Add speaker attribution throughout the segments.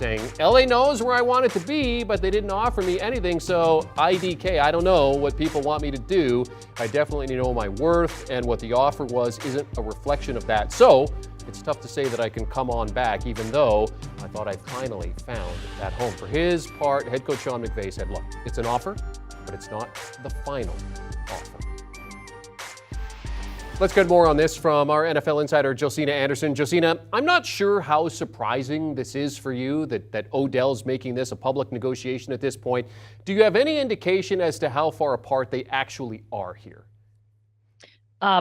Speaker 1: saying, LA knows where I wanted to be, but they didn't offer me anything, so IDK, I don't know what people want me to do. I definitely know my worth, and what the offer was isn't a reflection of that. So it's tough to say that I can come on back, even though I thought I finally found that home. For his part, head coach Sean McVay said, look, it's an offer, but it's not the final offer. Let's get more on this from our NFL insider, Josina Anderson. Josina, I'm not sure how surprising this is for you that Odell's making this a public negotiation at this point. Do you have any indication as to how far apart they actually are here?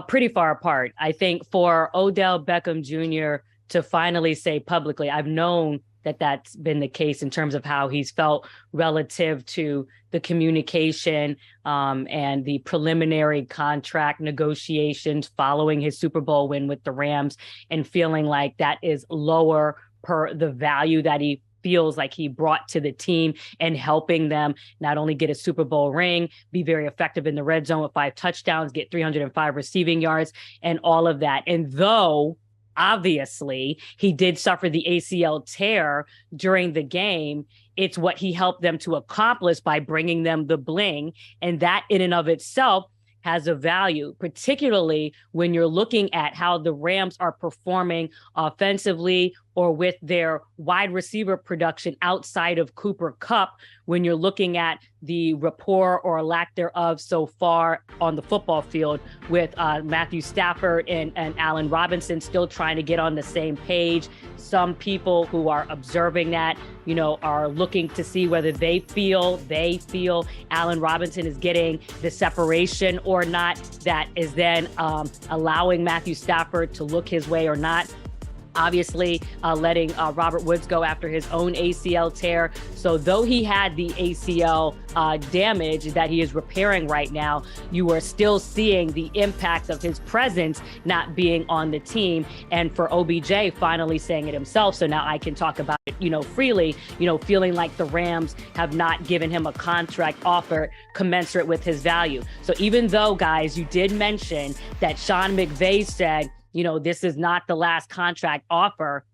Speaker 2: Pretty far apart. I think for Odell Beckham Jr. to finally say publicly, I've known that that's been the case in terms of how he's felt relative to the communication and the preliminary contract negotiations following his Super Bowl win with the Rams, and feeling like that is lower per the value that he feels like he brought to the team, and helping them not only get a Super Bowl ring, be very effective in the red zone with 5 touchdowns, get 305 receiving yards, and all of that. And though obviously he did suffer the ACL tear during the game, it's what he helped them to accomplish by bringing them the bling. And that in and of itself has a value, particularly when you're looking at how the Rams are performing offensively or with their wide receiver production outside of Cooper Kupp, when you're looking at the rapport or lack thereof so far on the football field with Matthew Stafford and Allen Robinson still trying to get on the same page. Some people who are observing that, are looking to see whether they feel Allen Robinson is getting the separation or not, that is then allowing Matthew Stafford to look his way or not. Obviously, letting Robert Woods go after his own ACL tear. So though he had the ACL damage that he is repairing right now, you are still seeing the impact of his presence not being on the team. And for OBJ finally saying it himself, so now I can talk about it, freely, feeling like the Rams have not given him a contract offer commensurate with his value. So even though, guys, you did mention that Sean McVay said, this is not the last contract offer,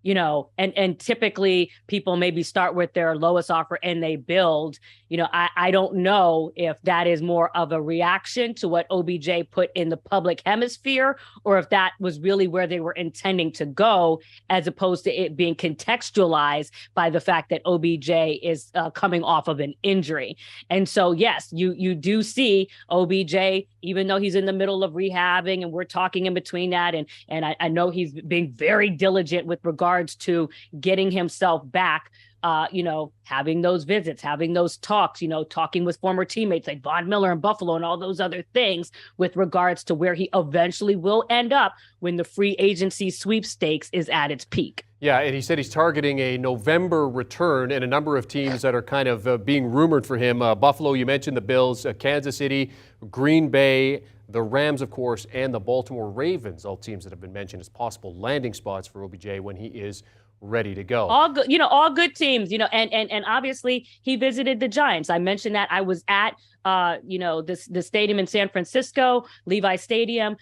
Speaker 2: and typically people maybe start with their lowest offer and they build. I don't know if that is more of a reaction to what OBJ put in the public hemisphere, or if that was really where they were intending to go, as opposed to it being contextualized by the fact that OBJ is coming off of an injury. And so, yes, you do see OBJ, even though he's in the middle of rehabbing, and we're talking in between that. And I know he's being very diligent with regards to getting himself back, having those visits, having those talks, talking with former teammates like Von Miller in Buffalo and all those other things with regards to where he eventually will end up when the free agency sweepstakes is at its peak.
Speaker 1: Yeah, and he said he's targeting a November return, and a number of teams that are kind of being rumored for him. Buffalo, you mentioned the Bills, Kansas City, Green Bay, the Rams, of course, and the Baltimore Ravens, all teams that have been mentioned as possible landing spots for OBJ when he is ready to go.
Speaker 2: All good, all good teams, and obviously he visited the Giants. I mentioned that I was at the stadium in San Francisco, Levi Stadium,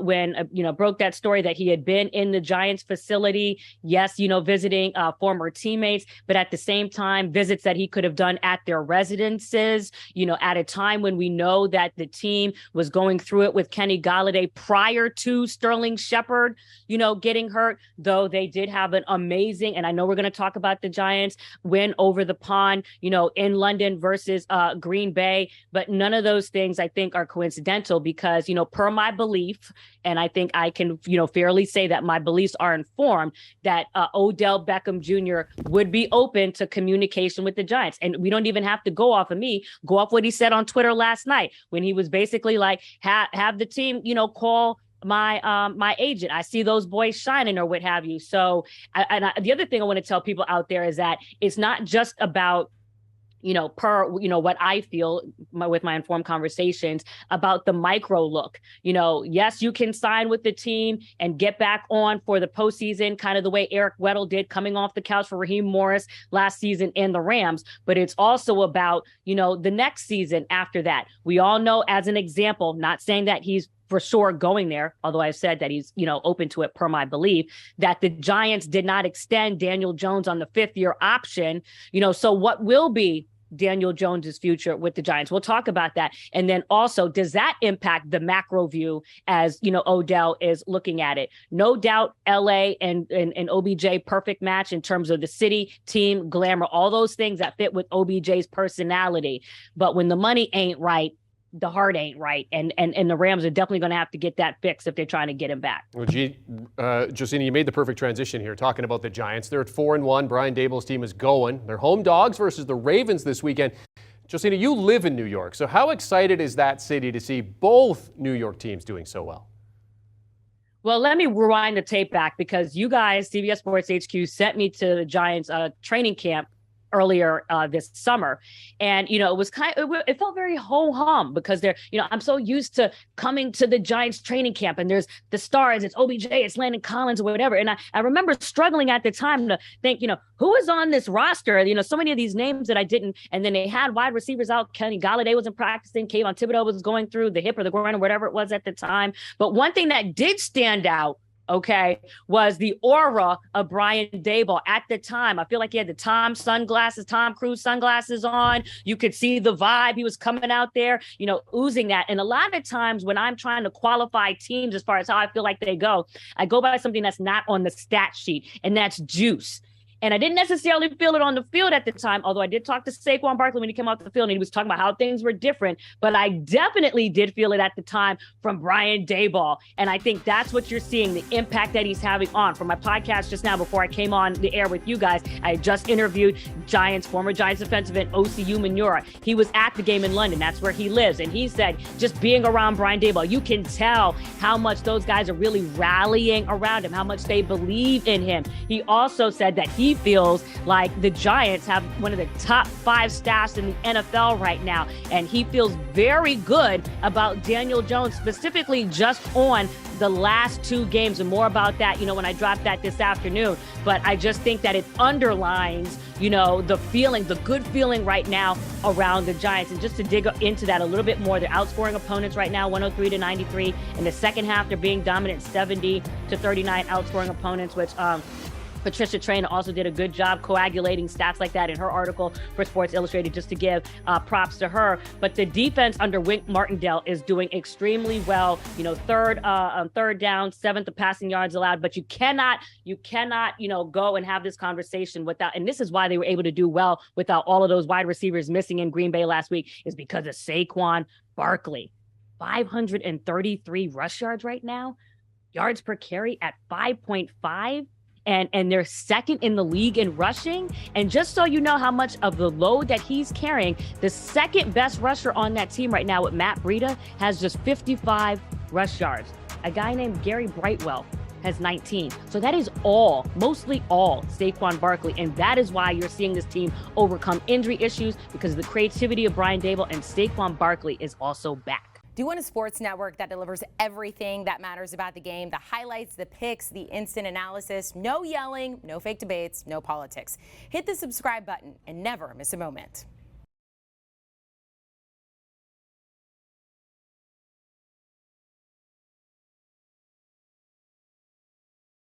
Speaker 2: when, broke that story that he had been in the Giants facility. Yes, visiting former teammates, but at the same time, visits that he could have done at their residences, at a time when we know that the team was going through it with Kenny Golladay prior to Sterling Shepard, getting hurt, though they did have an amazing, and I know we're going to talk about the Giants, win over the pond, in London versus Green Bay. But none of those things, I think, are coincidental because, per my belief, and I think I can, fairly say that my beliefs are informed, that Odell Beckham Jr. would be open to communication with the Giants. And we don't even have to go off of me, go off what he said on Twitter last night when he was basically like, have the team, call my agent. I see those boys shining or what have you. So the other thing I want to tell people out there is that it's not just about what I feel with my informed conversations about the micro look. Yes, you can sign with the team and get back on for the postseason, kind of the way Eric Weddle did coming off the couch for Raheem Morris last season in the Rams. But it's also about, the next season after that. We all know, as an example, not saying that he's for sure going there, although I said that he's, open to it per my belief, that the Giants did not extend Daniel Jones on the 5th-year option. So what will be Daniel Jones's future with the Giants? We'll talk about that. And then also, does that impact the macro view as, Odell is looking at it? No doubt LA and OBJ, perfect match in terms of the city, team, glamour, all those things that fit with OBJ's personality. But when the money ain't right, the heart ain't right. And the Rams are definitely going to have to get that fixed if they're trying to get him back.
Speaker 1: Well, Josina, you made the perfect transition here, talking about the Giants. They're at 4-1. Brian Daboll's team is going. They're home dogs versus the Ravens this weekend. Josina, you live in New York. So how excited is that city to see both New York teams doing so well?
Speaker 2: Well, let me rewind the tape back, because you guys, CBS Sports HQ, sent me to the Giants training camp earlier this summer. And, it was it felt very ho-hum, because I'm so used to coming to the Giants training camp and there's the stars, it's OBJ, it's Landon Collins or whatever. And I remember struggling at the time to think, who is on this roster? So many of these names that I didn't. And then they had wide receivers out. Kenny Golladay wasn't practicing. Kayvon Thibodeau was going through the hip or the groin or whatever it was at the time. But one thing that did stand out, was the aura of Brian Daboll at the time. I feel like he had the Tom Cruise sunglasses on. You could see the vibe. He was coming out there, oozing that. And a lot of times when I'm trying to qualify teams as far as how I feel like they go, I go by something that's not on the stat sheet, and that's juice. And I didn't necessarily feel it on the field at the time, although I did talk to Saquon Barkley when he came off the field and he was talking about how things were different. But I definitely did feel it at the time from Brian Daboll. And I think that's what you're seeing, the impact that he's having on. For my podcast just now, before I came on the air with you guys, I had just interviewed former Giants defensive end OCU Manura. He was at the game in London. That's where he lives. And he said, just being around Brian Daboll, you can tell how much those guys are really rallying around him, how much they believe in him. He also said that he feels like the Giants have one of the top 5 staffs in the NFL right now. And he feels very good about Daniel Jones, specifically just on the last 2 games, and more about that, when I dropped that this afternoon. But I just think that it underlines, the good feeling right now around the Giants. And just to dig into that a little bit more, they're outscoring opponents right now, 103-93. In the second half, they're being dominant, 70-39, outscoring opponents, which, Patricia Traina also did a good job coagulating stats like that in her article for Sports Illustrated, just to give props to her. But the defense under Wink Martindale is doing extremely well. Third on third down, 7th of passing yards allowed. But you cannot, go and have this conversation without, and this is why they were able to do well without all of those wide receivers missing in Green Bay last week, is because of Saquon Barkley. 533 rush yards right now, yards per carry at 5.5. And they're second in the league in rushing. And just so you know how much of the load that he's carrying, the second best rusher on that team right now with Matt Breida has just 55 rush yards. A guy named Gary Brightwell has 19. So that is mostly all Saquon Barkley. And that is why you're seeing this team overcome injury issues, because of the creativity of Brian Daboll, and Saquon Barkley is also back.
Speaker 3: Do you want a sports network that delivers everything that matters about the game? The highlights, the picks, the instant analysis, no yelling, no fake debates, no politics. Hit the subscribe button and never miss a moment.